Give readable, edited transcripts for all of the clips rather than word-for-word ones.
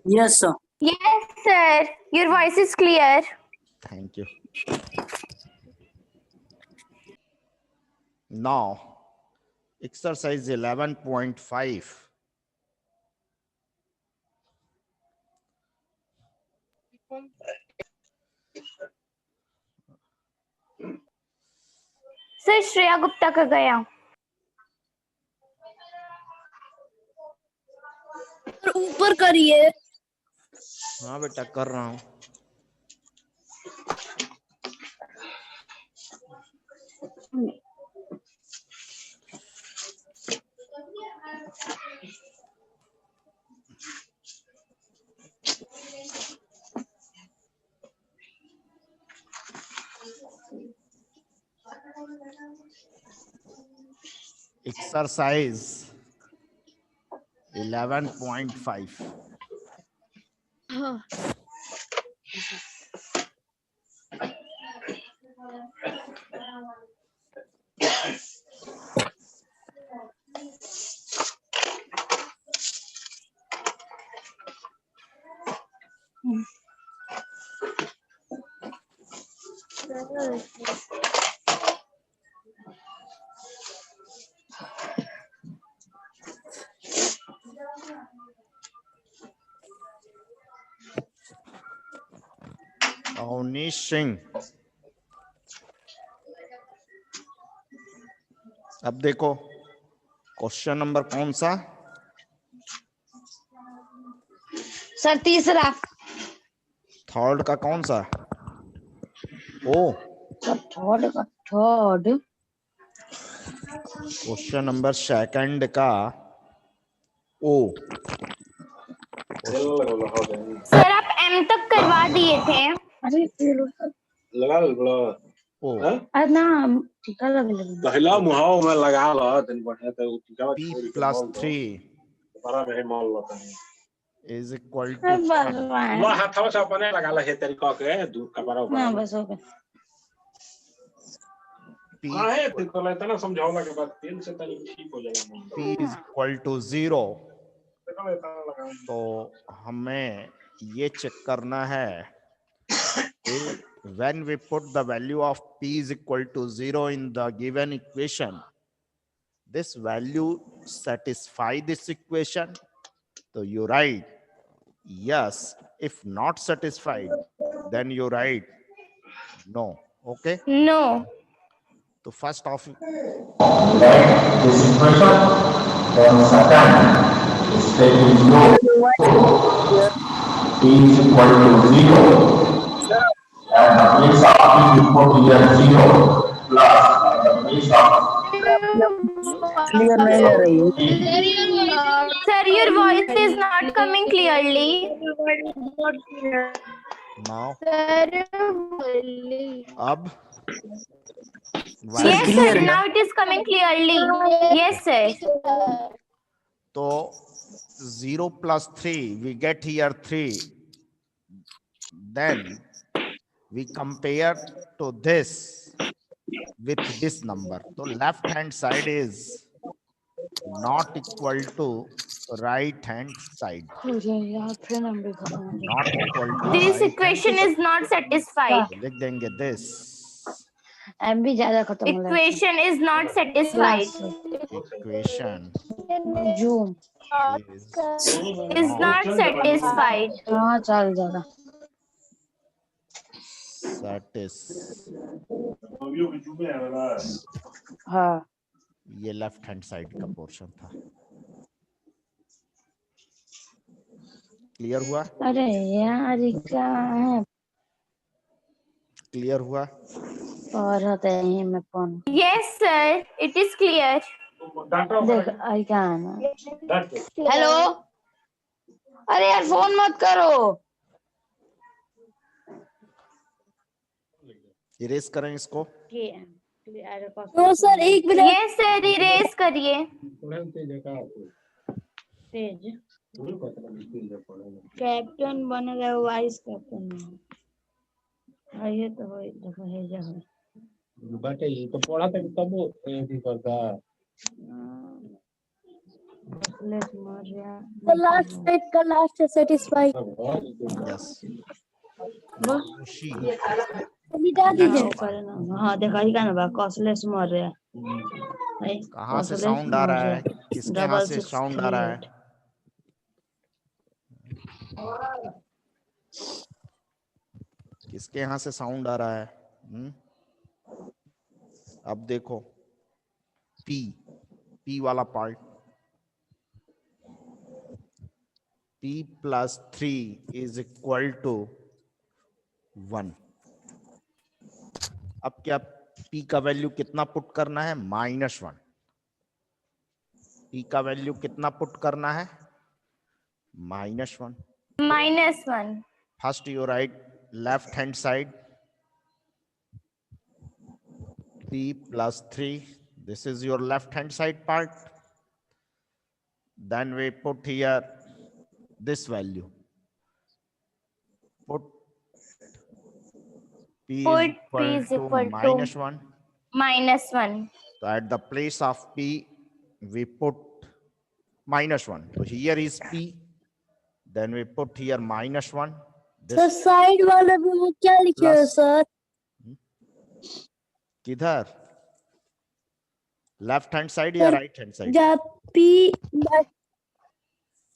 Yes, sir. Yes, sir. Your voice is clear. Thank you. Now, exercise 11.5. Sir Shreya Gupta का गया। ऊपर करिए। हाँ बेटा कर रहा हूँ। Exercise 11.5. अवनीश सिंह, अब देखो क्वेश्चन नंबर कौन सा? सर तीसरा। थर्ड का कौन सा? ओ थर्ड क्वेश्चन नंबर सेकंड का ओ। सर आप M तक करवा दिए थे। अरे लगा लो ओ अरे ना टीका लगे पहला मुहाव में लगा लो दिन बढ़े तो टीका P plus 3 बड़ा में मान लेता है is equal to 10. लो हाथों से अपने लगा ले हे तरीका के दूर का बड़ा ना बस हो गया। P काहे तो ले तना समझावला के बाद तेल से तनी ठीक हो जाएगा P is equal to 0. लगा तो हमें ये चेक करना है when we put the value of P is equal to 0 in the given equation, this value satisfy this equation. So you write yes. If not satisfied, then you write no. Okay. No. So first of this equation, then second is taking no P is equal to 0 and the place of P is put here 0 plus the place of clear नहीं आ रही है। Sir, your voice is not coming clearly. now Sir, अब yes, sir. Now it is coming clearly. Yes, sir. तो 0 plus 3 we get here 3. Then we compare to this with this number. So left hand side is not equal to right hand side. Not equal to This right equation is not satisfied. hand. लिख देंगे this M भी ज्यादा खत्म हो रहा है। Equation is not satisfied. equation zoom Is not satisfied. हाँ चल ज्यादा हाँ ये लेफ्ट हैंड साइड का पोर्शन था। क्लियर हुआ? अरे यार क्या है क्लियर हुआ? और होते हैं मैं कौन Yes, sir. It is clear. देख आई क्या है ना हेलो अरे यार फोन मत करो इरेज करें इसको। तो सर एक मिनट। Yes, sir. Erase करिए। तेज कैप्टन बनेगा वाइस कैप्टन ये तो हो देखो है जा बाटे ये तो पढ़ा तक तब भी करता The last is satisfied. Yes. She. मिटा दीजिए। हाँ दिखाई क्या ना बा कॉस्टलेस मर रहा है कहाँ से साउंड आ रहा है? किसके यहाँ से साउंड आ रहा है? किसके यहाँ से साउंड आ रहा है? अब देखो P वाला part, P plus 3 is equal to 1. अब क्या P का वैल्यू कितना पुट करना है? -1. P का वैल्यू कितना पुट करना है? -1. -1. First you write left hand side P plus 3. This is your left hand side part. Then we put here this value. Put P is equal to -1. -1. So at the place of P we put -1. So here is P. Then we put here -1. Sir side वाला में वो क्या लिखे हैं sir? किधर? Left hand side या right hand side? जहाँ P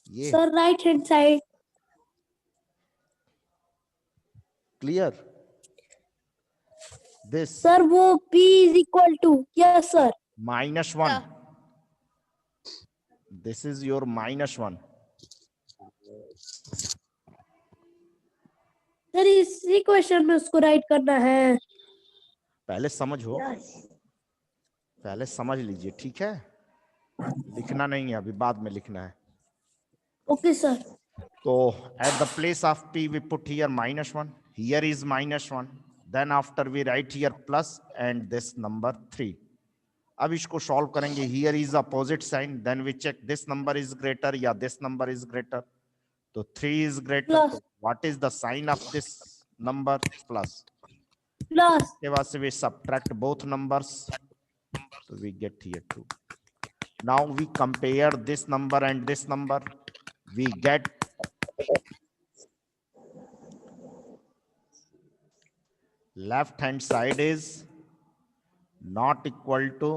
ये sir right hand side. Clear? This sir वो P is equal to yes sir -1. This is your -1. Sir इसी क्वेश्चन में उसको राइट करना है। पहले समझो, पहले समझ लीजिए, ठीक है? लिखना नहीं है अभी, बाद में लिखना है। Okay sir. तो at the place of P we put here -1. Here is -1. Then after we write here plus and this number 3. अब इसको सॉल्व करेंगे। Here is opposite sign. Then we check this number is greater या this number is greater. तो 3 is greater. Plus. What is the sign of this number? Plus. Plus के बाद से we subtract both numbers. So we get here 2. Now we compare this number and this number. We get left hand side is not equal to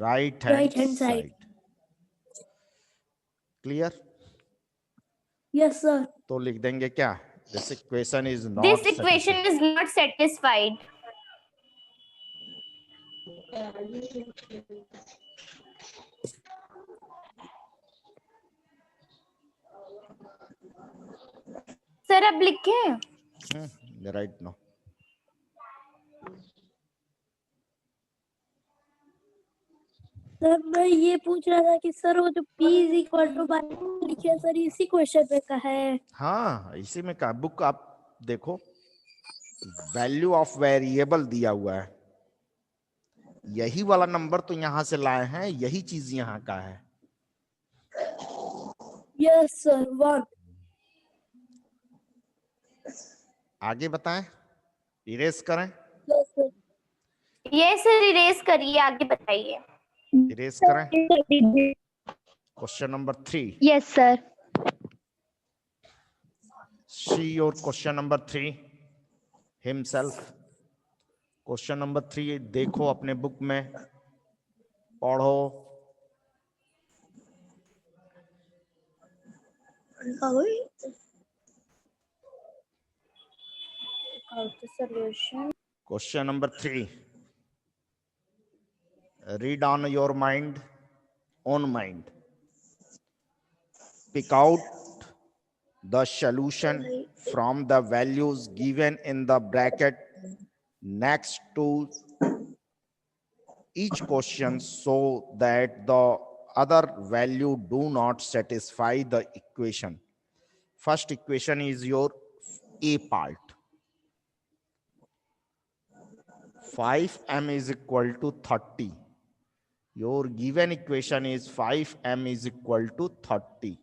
right hand side. Clear? Yes sir. तो लिख देंगे क्या? This equation is not This equation is not satisfied. Sir अब लिखें? right now. Sir मैं ये पूछ रहा था कि सर वो जो P is equal to लिखे सर इसी क्वेश्चन में का है। हाँ, इसी में का बुक आप देखो, वैल्यू ऑफ वेरिएबल दिया हुआ है, यही वाला नंबर तो यहां से लाए हैं, यही चीज यहाँ का है। Yes sir 1। आगे बताएं, इरेज करें? Yes sir. ये सर इरेज करिए, आगे बताइए। इरेज करें। Question number 3। Yes sir. See your question number 3 himself. Question number 3 देखो अपने बुक में, पढ़ो। Question number 3. Read on your mind, own mind. Pick out the solution from the values given in the bracket next to each question so that the other value do not satisfy the equation. First equation is your A part. 5m is equal to 30. Your given equation is 5m is equal to 30.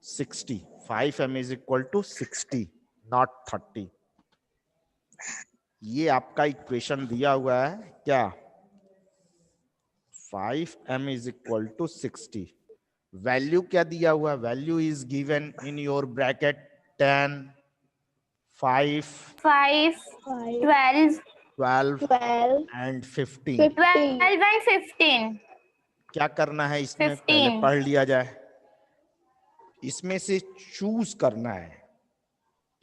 60. 5m is equal to 60, not 30. ये आपका equation दिया हुआ है क्या? 5m is equal to 60. Value क्या दिया हुआ? Value is given in your bracket 10, 5, 5, 12, 12 12, and 15. 12 and 15. क्या करना है इसमें? 15. पहले पढ़ लिया जाए. इसमें से चूज करना है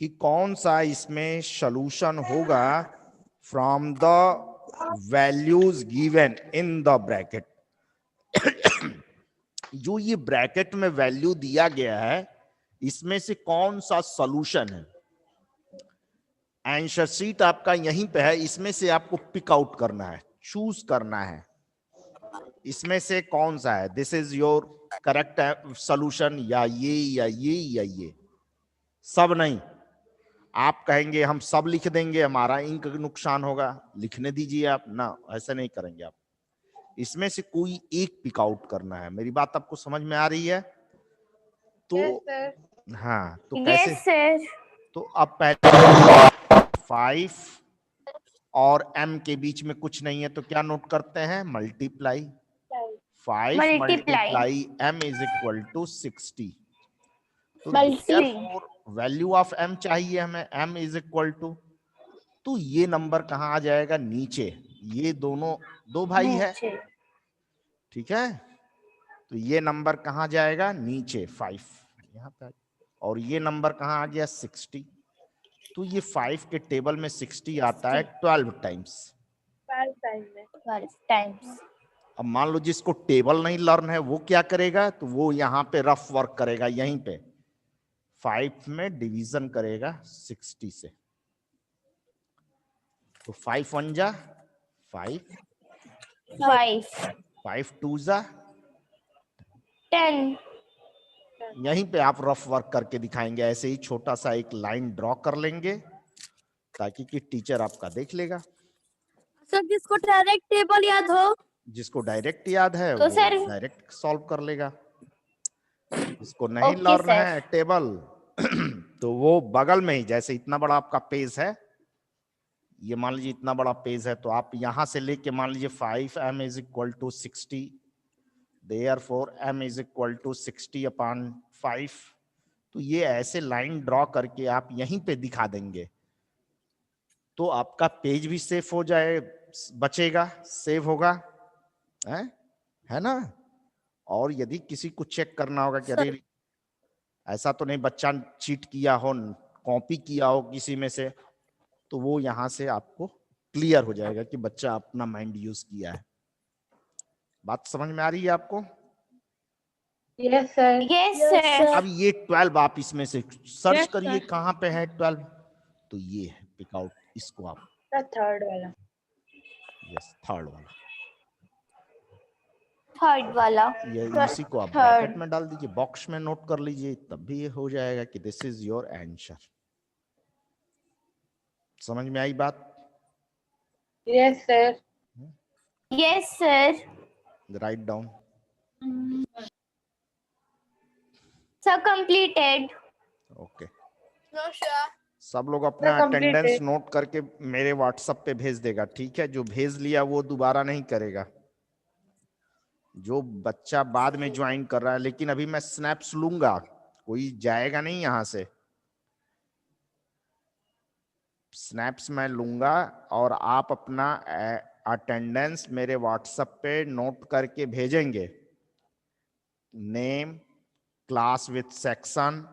कि कौन सा इसमें सॉल्यूशन होगा from the values given in the bracket. जो ये ब्रैकेट में वैल्यू दिया गया है इसमें से कौन सा सॉल्यूशन है. आंसर शीट आपका यहीं पे है. इसमें से आपको पिक आउट करना है, चूज करना है इसमें से कौन सा है. This is your correct solution, या ये या ये या ये. सब नहीं. आप कहेंगे हम सब लिख देंगे, हमारा इंक नुकसान होगा. लिखने दीजिए आप ना, ऐसा नहीं करेंगे आप. इसमें से कोई एक पिक आउट करना है. मेरी बात आपको समझ में आ रही है? तो हाँ, तो कैसे? Yes, sir. तो अब पहले 5 और m के बीच में कुछ नहीं है तो क्या नोट करते हैं? Multiply. 5 multiply m is equal to 60. तो वैल्यू ऑफ m चाहिए हमें. m इज इक्वल टू, तो ये नंबर कहाँ आ जाएगा? नीचे. ये दोनों दो भाई है, ठीक है. तो ये नंबर कहाँ जाएगा? नीचे 5 यहाँ पे. और ये नंबर कहाँ आ गया? 60. तो ये 5 के टेबल में 60 आता है 12 टाइम्स. 12 times. अब मान लो जिसको टेबल नहीं लर्न है वो क्या करेगा? तो वो यहाँ पे रफ वर्क करेगा. यहीं पे 5 में डिवीजन करेगा 60 से. तो 5 1 जा 5, 5, 5 2 जा 10. यहीं पे आप रफ वर्क करके दिखाएंगे. ऐसे ही छोटा सा एक लाइन ड्रॉ कर लेंगे ताकि कि टीचर आपका देख लेगा. सर जिसको डायरेक्ट टेबल याद हो, जिसको डायरेक्ट याद है तो वो सर डायरेक्ट सॉल्व कर लेगा. जिसको नहीं ओके लर्न सर. है टेबल तो वो बगल में ही, जैसे इतना बड़ा आपका पेज है, ये मान लीजिए इतना बड़ा पेज है, तो आप यहां से लेके मान लीजिए 5m is equal to 60, therefore m is equal to 60 upon 5. तो ये ऐसे लाइन ड्रॉ करके आप यहीं पे दिखा देंगे तो आपका पेज भी सेफ हो जाए, बचेगा, सेव होगा, है ना. और यदि किसी को चेक करना होगा कि अरे ऐसा तो नहीं बच्चा चीट किया हो, कॉपी किया हो किसी में से, तो वो यहां से आपको क्लियर हो जाएगा कि बच्चा अपना माइंड यूज किया है. बात समझ में आ रही है आपको? Yes sir. Yes, sir. अब ये 12 आप इसमें से सर्च करिए कहां पे है 12. तो ये है पिक आउट. इसको आप थर्ड वाला. यस, थर्ड वाला. Third वाला. ये इसी को आप ब्रैकेट में डाल दीजिए, बॉक्स में नोट कर लीजिए, तब भी ये हो जाएगा कि दिस इज योर आंसर. समझ में आई बात? Yes sir. Yes, sir. Write down. So completed. Okay. सब लोग अपना अटेंडेंस नोट करके मेरे व्हाट्सएप पे भेज देगा, ठीक है. जो भेज लिया वो दोबारा नहीं करेगा. जो बच्चा बाद में ज्वाइन कर रहा है, लेकिन अभी मैं स्नैप्स लूंगा, कोई जाएगा नहीं यहां से. स्नैप्स मैं लूंगा और आप अपना अटेंडेंस मेरे व्हाट्सएप पे नोट करके भेजेंगे. Name, class with section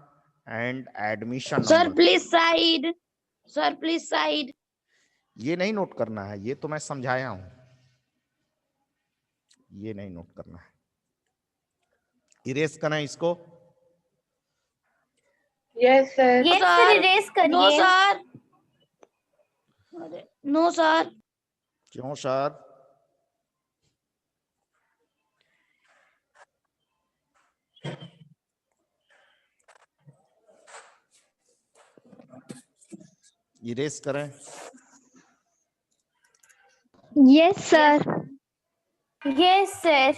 and admission. Sir please side. Sir please side. ये नहीं नोट करना है, ये तो मैं समझाया हूं. ये नहीं नोट करना है. इरेज करना है इसको. Yes sir. Yes, sir. Erase no करिए. सर. No sir. क्यों सर? इरेज करें. Yes, sir. Yes, sir.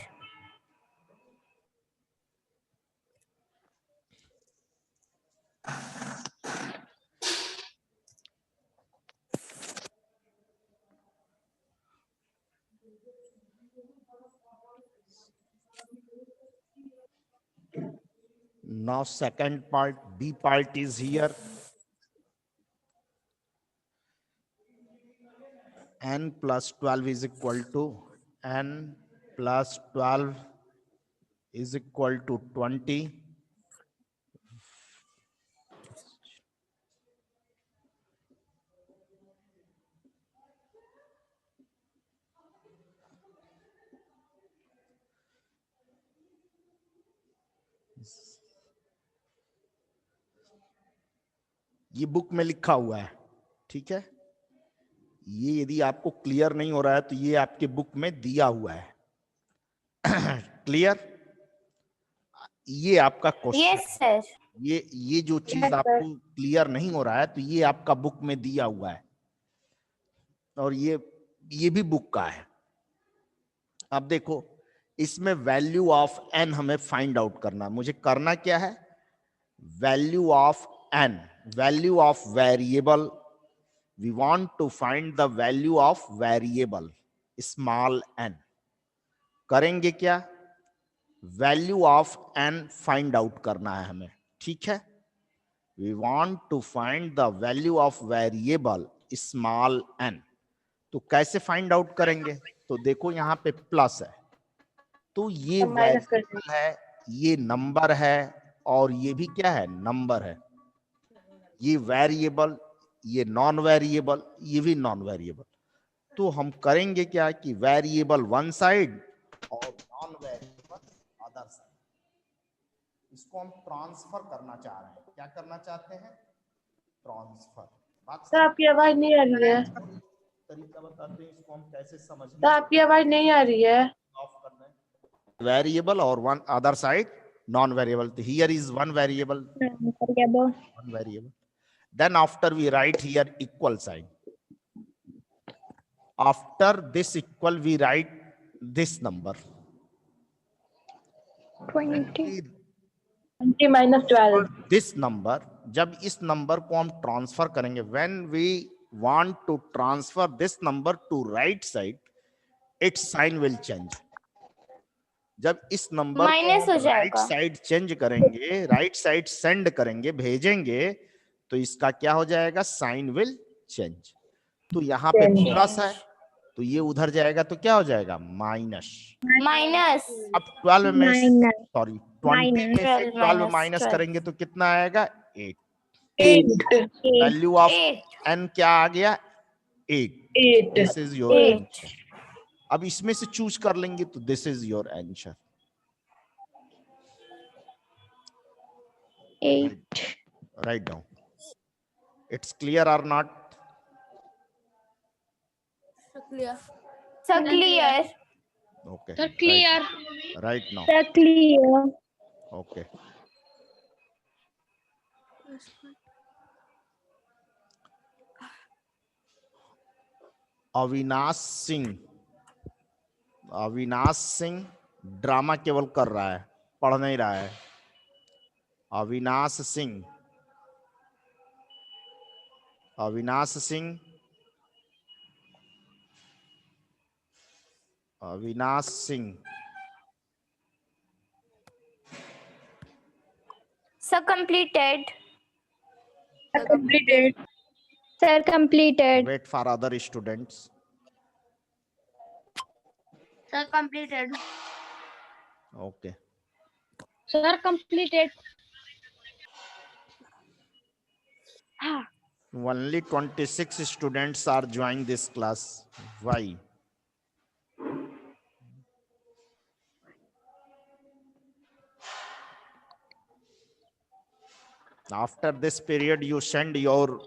Now second part, B part is here. N plus 12 is equal to N plus 12 is equal to 20. ये book में लिखा हुआ है, ठीक है। ये यदि आपको क्लियर नहीं हो रहा है तो ये आपके बुक में दिया हुआ है। क्लियर? ये आपका क्वेश्चन। Yes sir. ये जो चीज आपको क्लियर नहीं हो रहा है तो ये आपका बुक में दिया हुआ है, और ये भी बुक का है। अब देखो, इसमें वैल्यू ऑफ n हमें फाइंड आउट करना। मुझे करना क्या है? Value of n, value of variable. We want to find the value of variable small n। करेंगे क्या? Value of n find out करना है हमें, ठीक है। We want to find the value of variable small n। तो कैसे find out करेंगे? तो देखो यहाँ पे प्लस है, तो ये वेरिएबल है, ये नंबर है, और ये भी क्या है? नंबर है। ये वेरिएबल, ये नॉन वेरिएबल, ये भी नॉन वेरिएबल। तो हम करेंगे क्या कि वेरिएबल वन साइड और नॉन वेरिएबल अदर साइड, इसको हम ट्रांसफर करना चाह रहे हैं। क्या करना चाहते हैं? ट्रांसफर। सर आपकी आवाज नहीं आ रही है। तरीका बताते हैं इसको हम कैसे समझेंगे। सर आपकी आवाज नहीं आ रही है। ऑफ करना है वेरिएबल और one other side non variable. तो here is one variable, one variable. Then after we write here equal sign. After this equal we write this number 20 minus 12. This number, जब इस नंबर को हम transfer करेंगे, when we want to transfer this number to right side, its sign will change. जब इस number को right side change करेंगे, right side send करेंगे, भेजेंगे, तो इसका क्या हो जाएगा? Sign will change. तो यहाँ पे प्लस है तो ये उधर जाएगा तो क्या हो जाएगा? माइनस। माइनस। अब 12 में, सॉरी 20 में से 12 माइनस करेंगे तो कितना आएगा? 8। वैल्यू ऑफ n क्या आ गया? 8। This is your answer. अब इसमें से चूज कर लेंगे तो this is your answer. 8। Write down. It's clear or not? Clear. Sir, clear. Okay. Sir, clear. Right now. Sir, clear. Okay. Avinash Singh drama केवल कर रहा है, पढ़ नहीं रहा है। Avinash Singh. Sir, completed. Completed. Sir, completed. Wait for other students. Sir, completed. Okay. Sir, completed. Only 26 students are joining this class. Why? After this period, you send your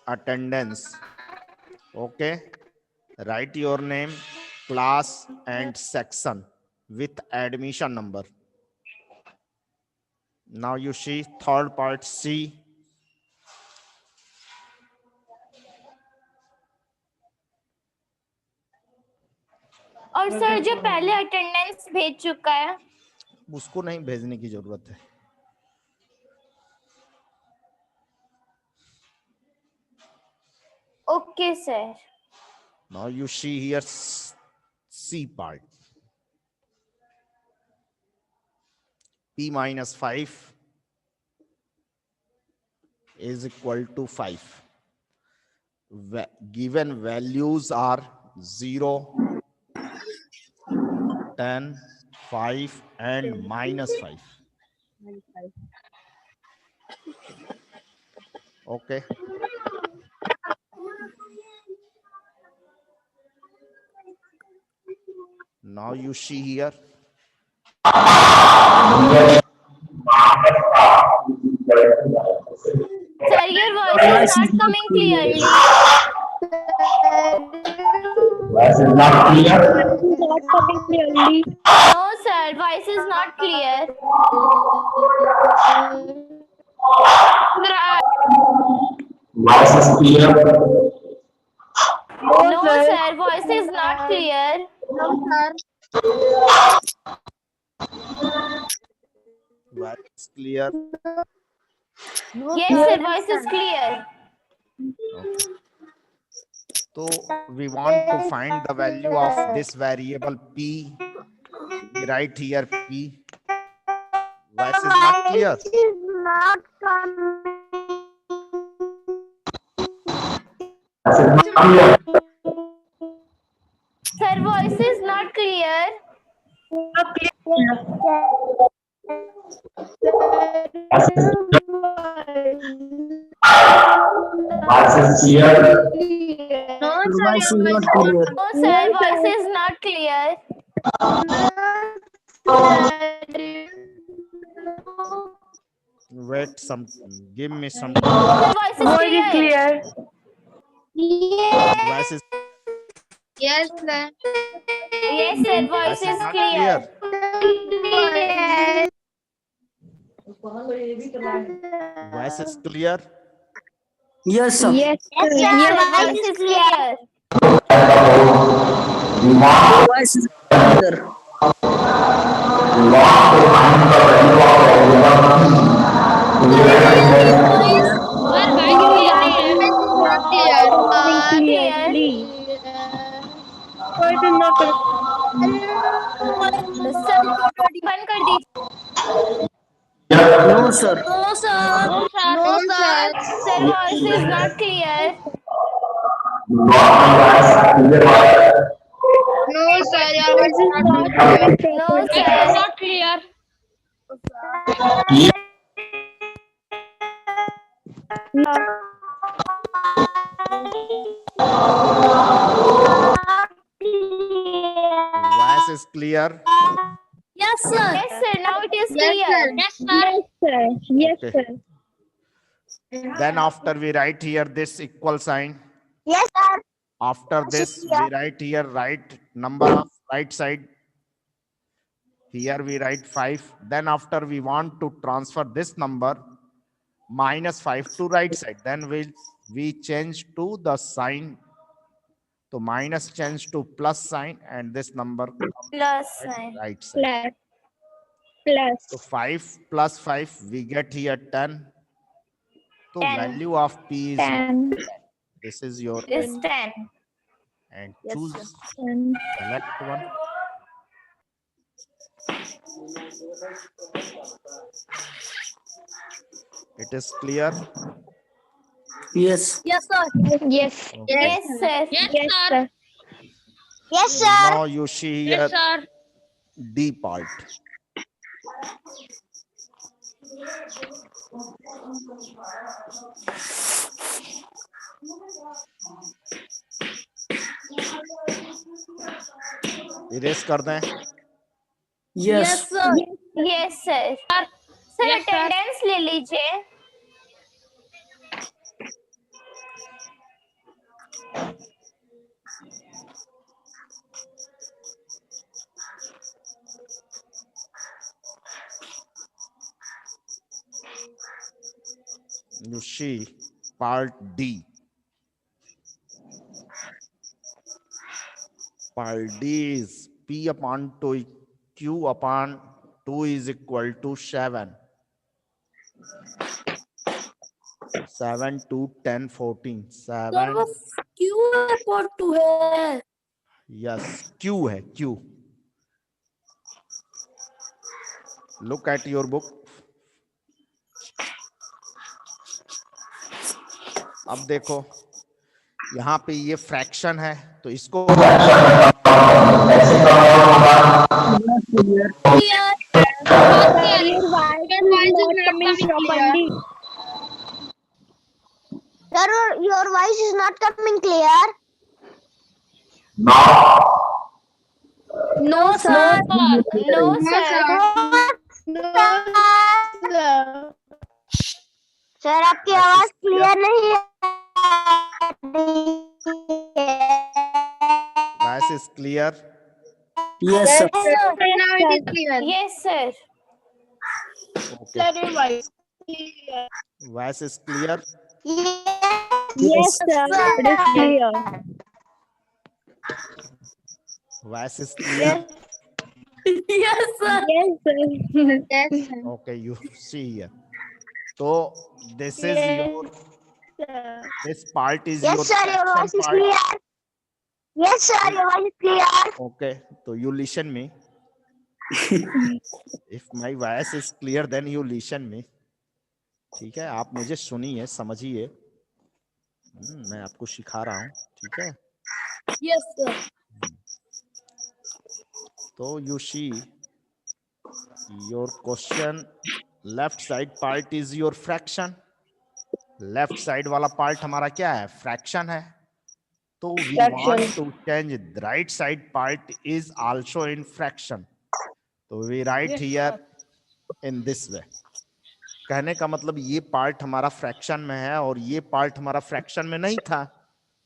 attendance. Okay. Write your name, class, and section with admission number. Now you see third part C. और sir जो पहले attendance भेज चुका है उसको नहीं भेजने की जरूरत है। Okay sir. Now you see here C part. P minus 5 is equal to 5. Given values are 0, 10, 5 and -5. Okay. Now you see here. Sir, your voice is not coming clearly. Voice is not clear. Not coming clearly. No, sir, voice is not clear. Voice is clear. No, sir, voice is not clear. Voice clear. Yes, sir, voice is clear. Okay. So we want to find the value of this variable p. We write here p. Voice is not clear. Sir, voice is not clear. Voice is clear. No, sir, voice is not clear. Wait some. Give me some. Sir, voice is clear. Voice is Yes, sir, voice is not clear. Voice is clear. Yes, sir. Yes, sir, voice is clear. We want Voice is clear. to find the value of variable p. We write here sir बंद कर दीजिए. No, sir. No, sir. Sir, voice is not clear. No, sir, your voice is not clear. No, sir. Not clear. Voice is clear. Yes, sir. Yes, sir. Now it is clear. Yes, Okay. sir. Then after we write here this equal sign. Yes, sir. After this we write here right number of right side. Here we write 5. Then after we want to transfer this number -5 to right side. Then we change to the sign. So minus change to plus sign and this number Plus at sign. right side. So 5 plus 5 we get here 10. So 10. value of p is 10 this is your is n. 10. And choose select one. It is clear. Yes. Yes, sir. Yes. Yes, sir. Yes, sir. Yes, sir. Now you see here Yes, sir. D part. Erase कर दें. Yes. Yes, sir. Yes, sir. Sir, Yes, sir. attendance ले लीजिए. You see part D. Part D is P upon 2, Q upon 2 is equal to 7. 7 to 10, 14. Sir 7. वो क्यों report to है? Yes, Q है Q. Look at your book. अब देखो यहाँ पे ये फ्रैक्शन है तो इसको Sir, your voice is not coming clear. No, sir. No, sir. Sir आपकी आवाज क्लियर नहीं है. Voice is clear. Yes, sir. Now it is clear. Yes, sir. Okay, your voice clear. Voice is clear. Yes, sir. It is clear. Voice is clear. Yes, sir. Yes, sir. Yes, sir. Okay, you see here. So this is your, this part is your Yes, sir. Your voice fraction is part. clear. Yes, sir. Your voice is clear. Okay, so you listen me. If my voice is clear, then you listen me. ठीक है, आप मुझे सुनिए, समझिए. मैं आपको सिखा रहा हूँ, ठीक है. Yes, sir. तो you see your question, left side part is your fraction. Left side वाला part हमारा क्या है? Fraction है. तो we want to change the right side part is also in fraction. तो we write here in this way. कहने का मतलब ये पार्ट हमारा फ्रैक्शन में है और ये पार्ट हमारा फ्रैक्शन में नहीं था,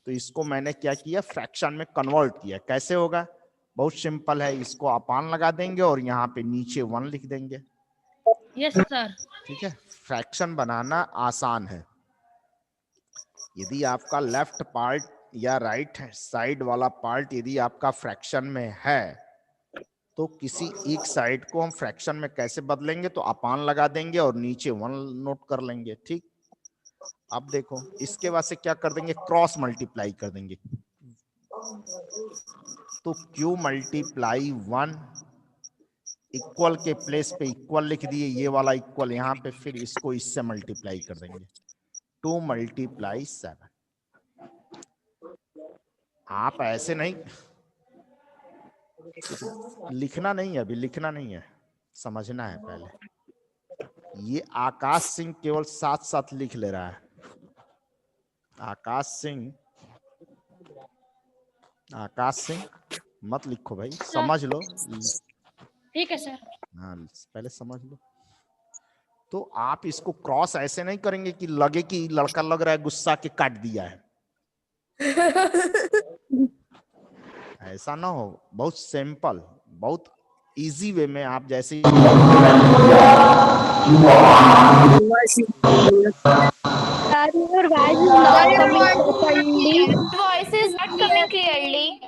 तो इसको मैंने क्या किया? फ्रैक्शन में कन्वर्ट किया. कैसे होगा? बहुत सिंपल है. इसको अपान लगा देंगे और यहाँ पे नीचे 1 लिख देंगे. Yes, sir. ठीक है, फ्रैक्शन बनाना आसान है. यदि आपका लेफ्ट पार्ट या राइट साइड वाला पार्ट यदि आपका फ्रैक्शन में है तो किसी एक साइड को हम फ्रैक्शन में कैसे बदलेंगे? तो अपान लगा देंगे और नीचे 1 नोट कर लेंगे. ठीक, अब देखो इसके बाद से क्या कर देंगे? क्रॉस मल्टीप्लाई कर देंगे. तो q मल्टीप्लाई 1 इक्वल के प्लेस पे इक्वल लिख दिए, ये वाला इक्वल यहाँ पे, फिर इसको इससे मल्टीप्लाई कर देंगे. 2 मल्टीप्लाई 7. आप ऐसे नहीं लिखना, नहीं है अभी, लिखना नहीं है, समझना है पहले. ये आकाश सिंह केवल साथ साथ लिख ले रहा है. आकाश सिंह मत लिखो भाई, समझ लो. ठीक है सर. हाँ, पहले समझ लो. तो आप इसको क्रॉस ऐसे नहीं करेंगे कि लगे कि लड़का लग रहा है गुस्सा के काट दिया है. ऐसा ना हो. बहुत सिंपल, बहुत इजी वे में आप जैसे Your voice is not coming Voice is not coming clearly.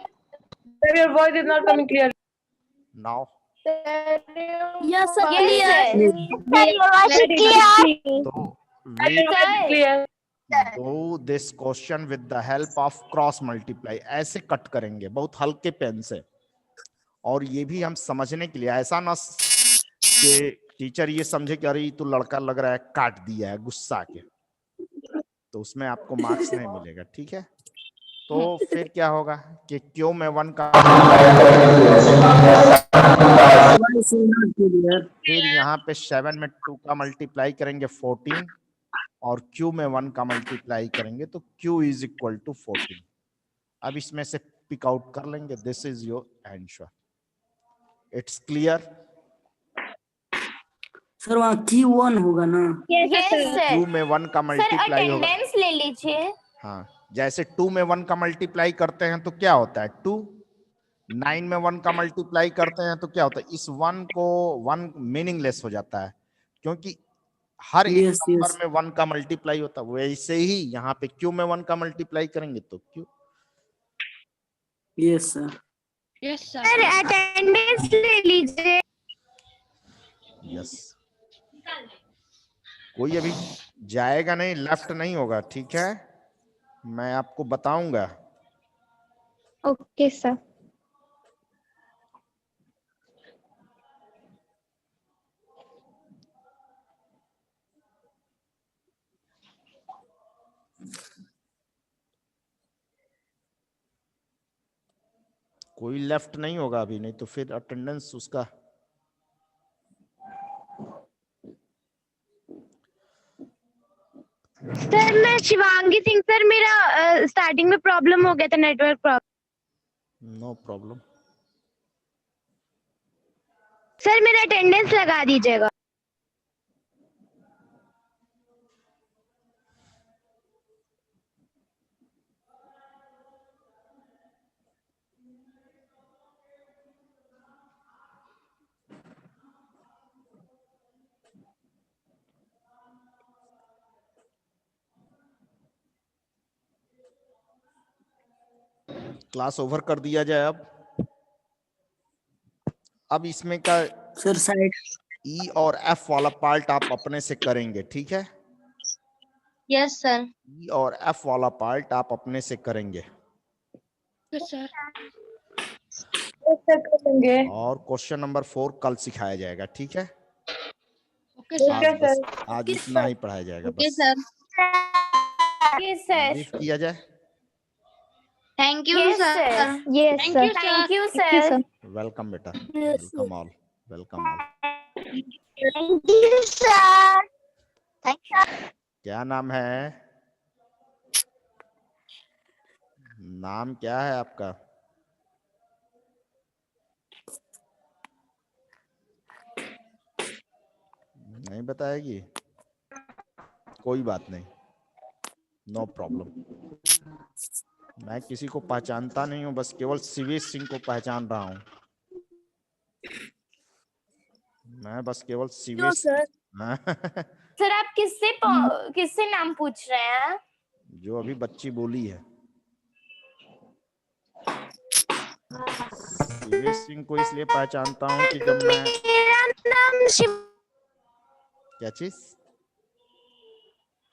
Your voice is not coming clear. Now. Yes, sir. Yes, Clear. sir. Your voice is clear. तो we Sir. do this question with the help of cross multiply. ऐसे cut करेंगे बहुत हल्के pen से. और ये भी हम समझने के लिए, ऐसा ना कि टीचर ये समझे कि अरे तो लड़का लग रहा है काट दिया है गुस्सा के, तो उसमें आपको मार्क्स नहीं मिलेगा. ठीक है, तो फिर क्या होगा कि क्यों में 1 का, फिर यहाँ पे 7 में 2 का मल्टीप्लाई करेंगे 14 और q में 1 का मल्टीप्लाई करेंगे तो q इज इक्वल टू 14. अब इसमें से पिक आउट कर लेंगे. This is your answer. It's clear? Sir वहाँ Q1 होगा ना? Yes, sir. q में 1 का सर मल्टीप्लाई होगा. अटेंडेंस ले लीजिए. हाँ, जैसे 2 में 1 का मल्टीप्लाई करते हैं तो क्या होता है? 2. 9 में 1 का मल्टीप्लाई करते हैं तो क्या होता है? इस 1 को 1 मीनिंगलेस हो जाता है क्योंकि हर एक Yes, नंबर yes. में 1 का मल्टीप्लाई होता है. वैसे ही यहाँ पे q में 1 का मल्टीप्लाई करेंगे तो q. Yes, sir. Yes, sir. Attendance ले लीजिए. यस. कोई अभी जाएगा नहीं, लेफ्ट नहीं होगा. ठीक है, मैं आपको बताऊंगा. Okay, sir. कोई लेफ्ट नहीं होगा अभी, नहीं तो फिर अटेंडेंस उसका। सर मैं शिवांगी सिंह सर, मेरा स्टार्टिंग में प्रॉब्लम हो गया था, network problem. No problem. Sir मेरा अटेंडेंस लगा दीजिएगा। क्लास ओवर कर दिया जाए अब इसमें का सर साइड ई और एफ वाला पार्ट आप अपने से करेंगे, ठीक है? Yes sir. ई और एफ वाला पार्ट आप अपने से करेंगे। और क्वेश्चन नंबर 4 कल सिखाया जाएगा, ठीक है? आज इतना ही पढ़ाया जाएगा बस। ब्रीफ किया जाए। Thank you Yes, sir. sir. Yes, Thank sir. you, sir. Thank you, sir. Welcome बेटा, Yes, welcome all, welcome all. Thank you, sir. Thank you. क्या नाम है? नाम क्या है आपका? नहीं बताएगी? कोई बात नहीं, नो प्रॉब्लम। मैं किसी को पहचानता नहीं हूँ, बस केवल शिवेश सिंह को पहचान रहा हूँ। मैं बस केवल क्यों शिवेश सर? सर आप किससे नाम पूछ रहे हैं? जो अभी बच्ची बोली है, शिवेश सिंह को इसलिए पहचानता हूँ कि जब मैं मेरा नाम शिव। क्या चीज?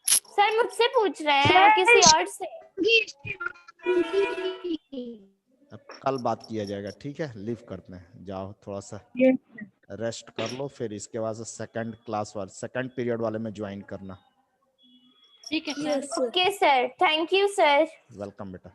सर मुझसे पूछ रहे हैं या किसी और से? अब कल बात किया जाएगा, ठीक है? लीव करते हैं, जाओ थोड़ा सा रेस्ट कर लो, फिर इसके बाद से सेकंड क्लास वाले सेकंड पीरियड वाले में ज्वाइन करना। Yes, sir. Okay sir, thank you sir. Welcome बेटा।